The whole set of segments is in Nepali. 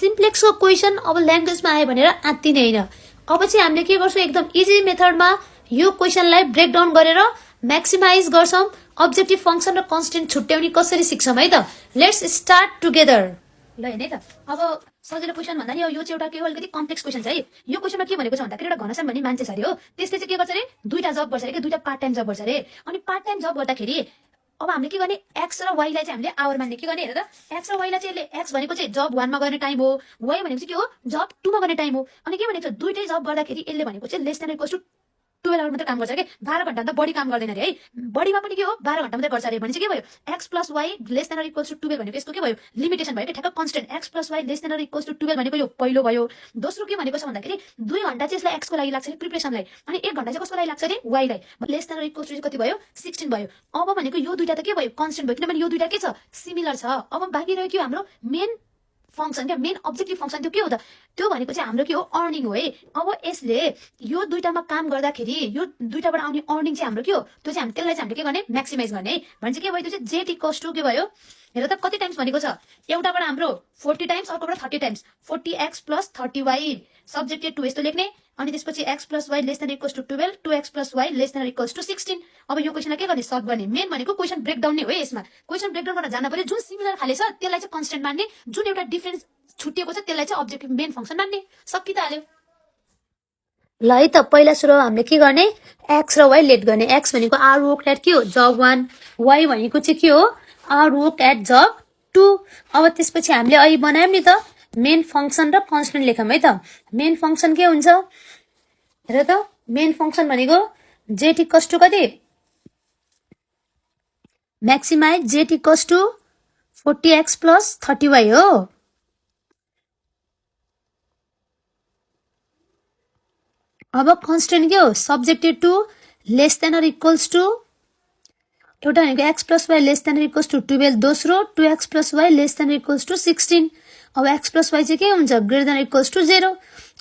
सिम्प्लेक्सको क्वेसन अब ल्याङ्ग्वेजमा आयो भनेर आत्तिने होइन। अब चाहिँ हामीले के गर्छौँ, एकदम इजी मेथडमा यो क्वेसनलाई ब्रेक डाउन गरेर म्याक्सिमाइज गर्छौँ। अब्जेक्टिभ फङ्सन र कन्स्टेन्ट छुट्याउने कसरी सिक्छौँ है त। Let's start together. ल हेर्ने त, अब सजिलो क्वेसन भन्दा नि यो चाहिँ एउटा के हो, अलिकति कम्प्लेक्स क्वेसन छ है। यो क्वेसनमा के भनेको छ भन्दाखेरि एउटा घनश्याम भन्ने मान्छे छ अरे हो, त्यसले चाहिँ के गर्छ अरे, दुईटा जब गर्छ अरे, दुईटा पार्ट टाइम जब गर्छ अरे। अनि पार्ट टाइम जब गर्दाखेरि अब हामीले के गर्ने, एक्स र वाईलाई चाहिँ हामीले आवर मान्ने। के गर्ने हेर त, एक्स र वाईलाई चाहिँ एक्स भनेको चाहिँ जब 1 मा गर्ने टाइम हो, वाई भनेको चाहिँ के हो, जब 2 मा गर्ने टाइम हो। अनि के भनेको छ, दुईटै जब गर्दाखेरि यसले भनेको चाहिँ less than equals to 12 hour मात्रै काम गर्छ के, 12 घण्टा भन्दा बढी काम गर्दैन अरे है। बढीमा पनि के हो, 12 घण्टा मात्रै गर्छ अरे। भने चाहिँ के भयो, X plus Y less than equals to 12 भनेको यसको के भयो, लिमिटेसन भयो के, ठ्याक्क constant. X plus Y less than equals to 12 भनेको यो पहिलो भयो। दोस्रो के भनेको छ भन्दाखेरि 2 घण्टा चाहिँ यसलाई एक्सको लागि लाग्छ अरे, प्रिपरेसनलाई। अनि 1 घण्टा चाहिँ कसको लागि लाग्छ अरे, वाईलाई। लेस देन इक्वल्स टु कति भयो, 16 भयो। अब भनेको यो दुईटा त के भयो, कन्स्टेन्ट भयो, किनभने यो दुईटा के छ, सिमिलर छ। अब बाँकी रह्यो के हाम्रो मेन फंक्शन क्या, मेन अब्जेक्टिभ फंक्शन त्यो के हो त, त्यो भनेको चाहिँ हाम्रो के हो, अर्निङ हो है। अब यसले यो दुईटामा काम गर्दाखेरि यो दुईटाबाट आउने अर्निङ चाहिँ हाम्रो के हो, त्यो चाहिँ त्यसलाई चाहिँ हामीले के गर्ने, म्याक्सिमाइज गर्ने है। भने चाहिँ के भयो, त्यो चाहिँ जेट इक्वल्स टु के भयो, हेर त कति टाइम्स भनेको छ, एउटाबाट हाम्रो 40 टाइम्स, अर्कोबाट 30 times, 40x plus 30y subjected to यस्तो लेख्ने। अनि त्यसपछि x plus Y less than equals to 12, 2x plus Y less than equals to 16। अब यो क्वेसनलाई के गर्ने, सल्भ गर्ने। मेन भनेको क्वेसन ब्रेकडाउन नै हो यसमा। क्वेसन ब्रेकडाउन गर्न जान पर्यो, जुन सिमिलर खाले छ त्यसलाई चाहिँ कन्स्टेन्ट मान्ने, जुन एउटा डिफरेन्स छुटिएको छ त्यसलाई चाहिँ अब्जेक्टिभ मेन फंक्सन मान्ने। सकि त हाल्यो। ल है त, पहिला सुरु हामीले के गर्ने, एक्स र वाई लेट गर्ने। एक्स भनेको आर वर्क एट के हो, जब 1, वाई भनेको चाहिँ के हो, आर वर्क एट जब 2। अब त्यसपछि हामीले अहिले बनायौँ नि त मेन फंक्सन र कन्स्टेन्ट लेखौँ है त। मेन फंक्सन के हुन्छ हेर त, मेन फंक्सन भनेको जेट इक्वल्स टु कति, maximize Z equals to 40x plus 30y हो। अब कन्स्टेन्ट के हो, subjected to less than or equals to, एउटा भनेको x plus Y less than equals to 12, दोस्रो 2x plus Y less than equals to 16। अब x प्लस वाई चाहिँ के हुन्छ, ग्रेटर देन इक्वल्स टु 0।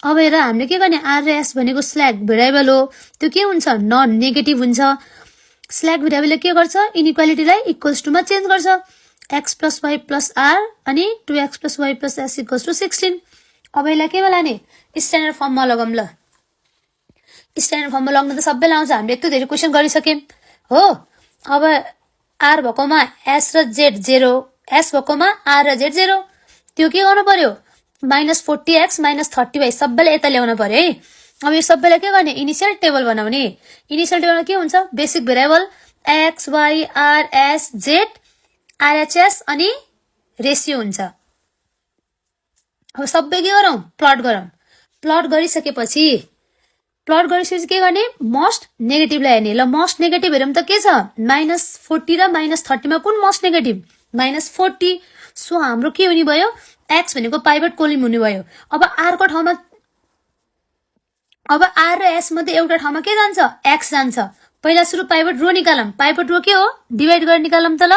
अब हेर हामीले के गर्ने, आर र एस भनेको स्ल्याक भेरिएबल हो, त्यो के हुन्छ, नन नेगेटिभ हुन्छ। स्ल्याक भेरिएबलले के गर्छ, इनइक्वालिटीलाई इक्वल्स टुमा चेन्ज गर्छ। x plus Y plus R अनि 2x plus Y plus S equals to 16। अब यसलाई केमा लाने, स्ट्यान्डर्ड फर्ममा लगाऊँ। ल स्ट्यान्डर्ड फर्ममा लगाउन त सबैलाई आउँछ, हामीले यत्रो धेरै क्वेसन गरिसक्यौँ हो। अब आर भएकोमा एस र जेड 0, एस भएकोमा आर र जेड 0, त्यो के गर्नु पर्यो, -40x माइनस 30y सबैलाई यता ल्याउनु पर्यो है। अब यो सबैलाई के गर्ने, इनिसियल टेबल बनाउने। इनिसियल टेबलमा के हुन्छ, basic variable X Y R S Z RHS अनि रेसियो हुन्छ। अब सबै के गरौँ, प्लट गरौँ। प्लट गरिसकेपछि के गर्ने, मोस्ट नेगेटिभलाई हेर्ने। ल मोस्ट नेगेटिभ हेरौँ त के छ, -40 र -30 मा कुन मोस्ट नेगेटिभ, -40। सो हाम्रो के हुने भयो, एक्स भनेको पाइभट कोलम हुने भयो। अब आर को ठाउँमा, अब आर र एस मध्ये एउटा ठाउँमा के जान्छ, एक्स जान्छ। पहिला सुरु पाइभट रो निकालौँ। पाइभट रो के हो, डिभाइड गरेर निकालौँ त। ल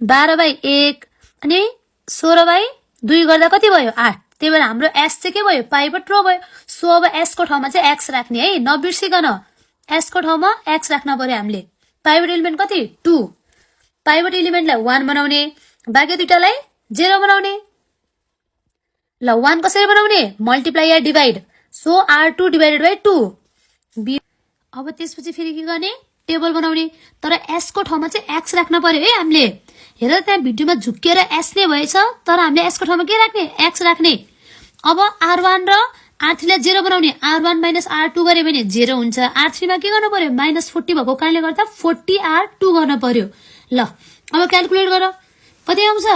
12/1 अनि 16/2 गर्दा कति भयो, 8। त्यही भएर हाम्रो एस चाहिँ के भयो, पाइभट रो भयो। सो अब एस को ठाउँमा चाहिँ एक्स राख्ने है, नबिर्सिकन एस को ठाउँमा एक्स राख्न पर्यो हामीले। पाइभट एलिमेन्ट कति, 2। पाइभट एलिमेन्टलाई 1 बनाउने, बाँकी दुईटालाई 0 बनाउने। ल 1 कसरी बनाउने, multiply yeah divide. So R2 divided by 2। अब त्यसपछि फेरि के गर्ने, टेबल बनाउने। तर एस को ठाउँमा चाहिँ एक्स राख्न पर्यो है हामीले। हेर त्यहाँ भिडियोमा झुक्किएर एस नै भएछ, तर हामीले एस को ठाउँमा के राख्ने, एक्स राख्ने। अब R1 र R3 लाई 0 बनाउने। R1 माइनस R2 गरे भने 0 हुन्छ। R3 मा के गर्नु पर्यो, -40 भएको कारणले गर्दा 40R2 गर्न पर्यो। ल अब क्याल्कुलेट गर कति आउँछ।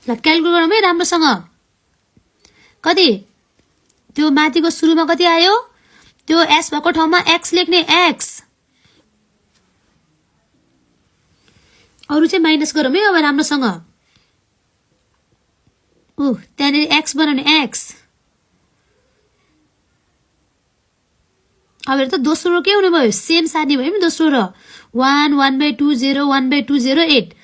ल क्याल्कुलेट गरौँ है राम्रोसँग। कति, त्यो माथिको सुरुमा कति आयो, त्यो एस भएको ठाउँमा एक्स लेख्ने, एक्स। अरु चाहिँ माइनस गरौँ है अब राम्रोसँग। त्यहाँनिर एक्स बनाउने, एक्स। अब हेर त दोस्रो के हुने भयो, सेम सार्ने भयो नि दोस्रो र 1 1/2 0 1/2 0 8।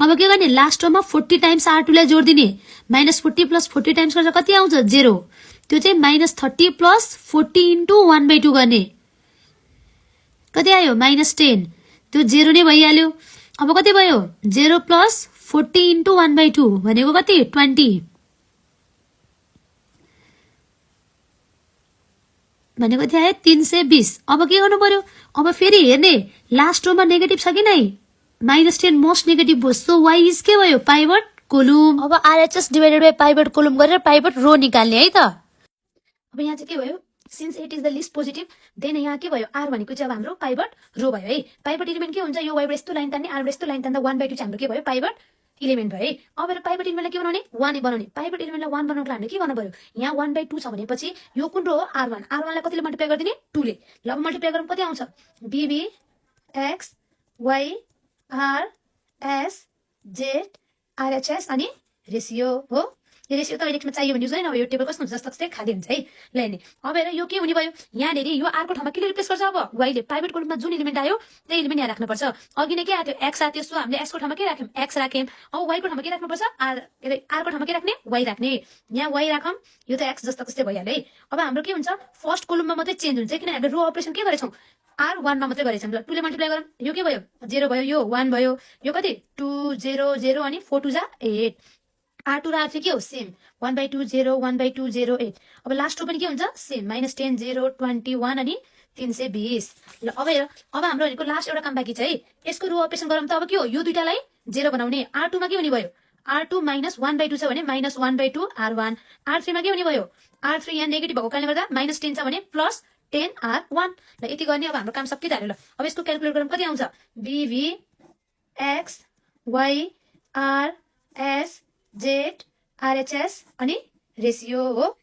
अब के गर्ने, लास्टमा 40 टाइम्स R2 लाई जोड दिने। -40 प्लस 40 टाइम्स गर्दा कति आउँछ, 0। त्यो चाहिँ -30 प्लस 40 इन्टु 1/2 गर्ने, कति आयो, -10। त्यो 0 नै भइहाल्यो। अब कति भयो, 0 प्लस 40 इन्टु 1/2 भनेको कति, 20। भनेको थियो है 320। अब के गर्नु पर्यो, अब फेरि हेर्ने लास्ट रोमा नेगेटिभ छ कि नै, -10 मोस्ट नेगेटिभ भयो। सो वाइ इज के भयो, पाइभट कोलुम। अब RHS divided by pivot column गरेर पाइभट रो निकाल्ने है त। अब यहाँ चाहिँ के भयो, since it is the least positive then यहाँ के भयो, आर भनेको चाहिँ अब हाम्रो पाइभट रो भयो है। पाइभट इलिमेन्ट के हुन्छ, यो वाइबाट यस्तो लाइन तान्ने, आरबाट यस्तो लाइन तान्दा 1/2 चाहिँ हाम्रो के भयो, पाइभट इलिमेन्ट भयो है। अब पाइभट इलिमेन्टलाई के बनाउने, 1 बनाउने। पाइभट इलिमेन्टलाई 1 बनाउनको लागि के गर्नु पर्यो, यहाँ 1/2 छ भनेपछि यो कुन रो हो, R1। R1लाई कतिले मल्टिप्लाई गरिदिने, 2 ले। ल अब मल्टिप्लाई गरौँ कति आउँछ, BB X Y R S Z RHS अनि रेसियो हो। यो रेसियो त इलेक्समा चाहियो भने युज होइन, अब यो टेबल कस्तो हुन्छ, जस्तो जस्तै खाली हुन्छ है। ल हेर्ने अब हेर यो के हुने भयो, यहाँनिर यो R को ठाउँमा के रिप्लेस गर्छ, अब Y ले। पाइभट कोलुममा जुन इलिमेन्ट आयो त्यही इलिमेन्ट यहाँ राख्नुपर्छ। अघि नै के आयो, X आयो, सो हामीले S को ठाउँमा के राख्यौँ, X राख्यौँ। अब Y को ठाउँमा के राख्नुपर्छ, R को ठाउँमा के राख्ने, Y राख्ने। यहाँ Y राखौँ, यो त X जस्तो त्यस्तै भइहाल्यो है। अब हाम्रो के हुन्छ, फर्स्ट कोलुममा मात्रै चेन्ज हुन्छ किनभने हामीले रो अपरेसन के गरेछौँ, R1 मा मात्रै गरेछौँ। ल 2 ले मल्टिप्लाई गरौँ, यो के भयो, 0 भयो, यो 1 भयो, यो कति 2 0 0 अनि 4 2 जा 8। R2 र R3 के हो, सेम 1/2 0 1/2 0 8। अब लास्ट रो पनि के हुन्छ, सेम -10 0 21 अनि 320। ल अब हेर, अब हाम्रो भनेको लास्ट एउटा काम बाँकी छ है। यसको रो अपरेसन गरौँ त अब के हो, यो दुईटालाई 0 बनाउने। R2 मा के हुने भयो, R2 -1/2 छ भने -1/2 R1। R3 मा के हुने भयो, R3 यहाँ नेगेटिभ भएको कारणले गर्दा -10 छ भने +10 R1। ल यति गर्ने, अब हाम्रो काम सकिहाल्यो। ल अब यसको क्याल्कुलेट गरौँ कति आउँछ, BV X Y R S Z RHS अनि रेसियो हो।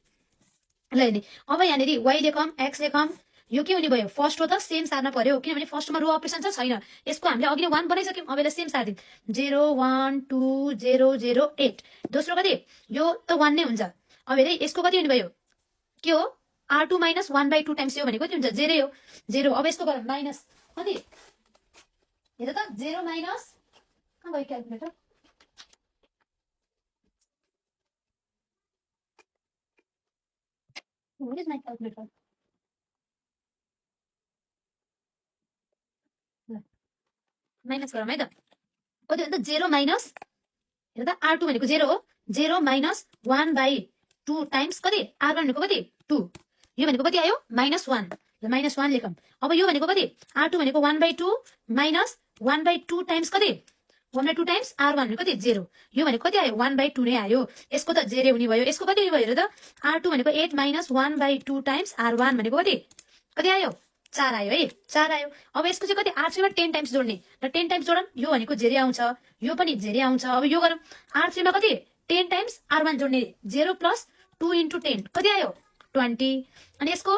ल हेर्ने अब यहाँनिर Y लेखौँ X लेखौँ, यो के हुने भयो, फर्स्ट रो त सेम सार्न पर्यो किनभने फर्स्टमा रो अपरेसन छ छैन। यसको हामीले अघि नै 1 बनाइसक्यौँ, अब यसलाई सेम सार्दिउँ, 0 1 2 0 0 8। दोस्रो कति, यो त 1 नै हुन्छ। अब हेरे यसको कति हुने भयो, के हो, R2 - 1/2 टाइम्स यो भनेको कति हुन्छ, 0 हो 0। अब यसको गरौँ माइनस कति, हेर त 0 माइनस कहाँ गयो calculator, What is my calculator? Minus गरौँ है त, कति हो त 0 माइनस, हेर त R2 भनेको 0 हो, 0 माइनस 1/2 टाइम्स कति, R1 भनेको कति 2, यो भनेको कति आयो -1। ल -1 लेखौँ। अब यो भनेको कति, R2 भनेको 1/2 माइनस 1/2 टाइम्स कति, 1/2 टाइम्स R1 भनेको कति 0, यो भनेको कति आयो 1/2 नै आयो। यसको त 0 हुने भयो, यसको कति हुने भयो, हेर त R2 भनेको 8 - 1/2 टाइम्स R1 भनेको कति आयो 4 आयो है, 4 आयो। अब यसको चाहिँ कति, R3 मा 10 टाइम्स जोड्ने, र 10 टाइम्स जोडौँ, यो भनेको 0 आउँछ, यो पनि 0 आउँछ। अब यो गरौँ, R3 मा कति 10 टाइम्स R1 जोड्ने, 0 + 2 × 10 कति आयो 20। अनि यसको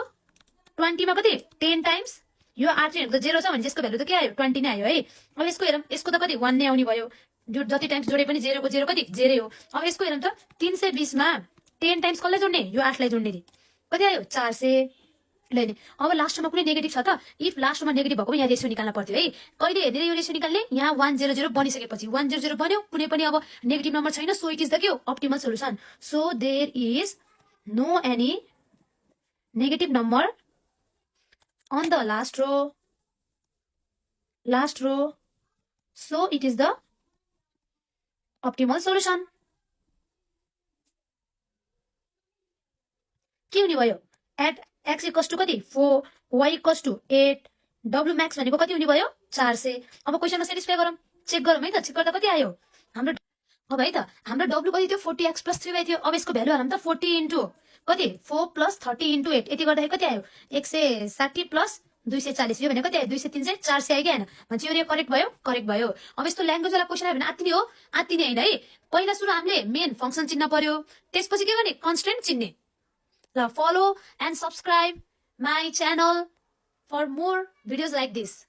20 मा कति 10 टाइम्स, यो R3 भनेको 0 छ भने यसको भ्यालु त के आयो 20 नै आयो है। अब यसको हेरौँ, यसको त कति 1 नै आउने भयो, जो जति टाइम्स जोडे पनि 0 को 0 कति 0 हो। अब यसको हेरौँ त 320 मा 10 टाइम्स कसलाई जोड्ने, यो 8 लाई जोड्ने, कति आयो 400। ल अब लास्टमा कुनै नेगेटिभ छ त, इफ लास्टमा नेगेटिभ भएको यहाँ रेसियो निकाल्न पर्थ्यो है। कहिले हेरेर यो रेसियो निकाल्ने, यहाँ 100 बनिसकेपछि 100 बन्यो, कुनै पनि अब नेगेटिभ नम्बर छैन, सो इट इज द के हो optimal solution. So there is no any negative number on the last row, so it is the optimal solution. के हुने भयो, at x = कति 4, y = 8, w max भनेको कति हुने भयो 400। अब क्वेशनमा सेटिस्फाई गरौँ, चेक गरौँ है त, चेक गर्दा कति आयो हाम्रो, अब है त हाम्रो w कति थियो 40x + 3y थियो। अब यसको भ्यालु हालौँ त 40 × कति 4 + 30 × 8, यति गर्दाखेरि कति आयो 160 + 240, यो भनेको कति आयो 200 300 400 आयो कि हैन भन्छ, यो करेक्ट भयो, करेक्ट भयो। अब यस्तो ल्याङ्ग्वेज वाला क्वेशन आयो भने आत्तिने हो, आत्तिने हैन है। पहिला सुरु हामीले मेन फंक्सन चिन्न पर्यो, त्यसपछि के गर्ने कन्स्ट्रेन्ट चिन्ने। ल follow and subscribe my channel for more videos like this.